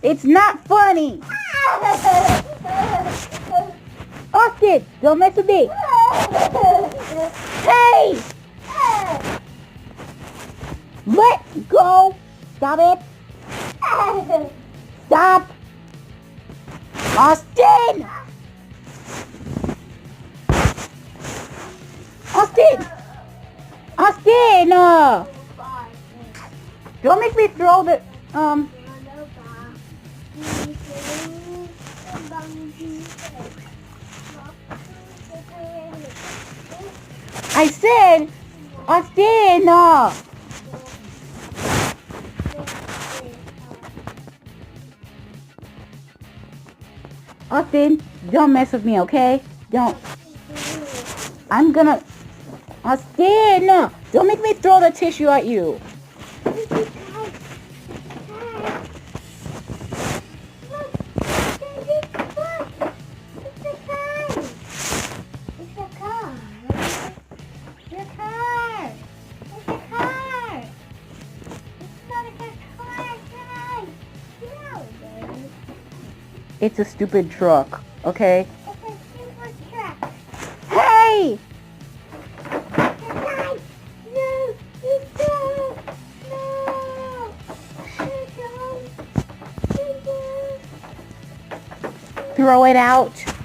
It's not funny. Austin, don't mess with me. Hey! Let go. Stop it. Stop. Austin! Austin! Austin! Don't make me throw the, I said, Austin! Austin, don't mess with me, okay? Don't. I'm gonna... Austin! Don't make me throw the tissue at you. It's a stupid truck, okay? It's a super truck. Hey! No! Throw it out.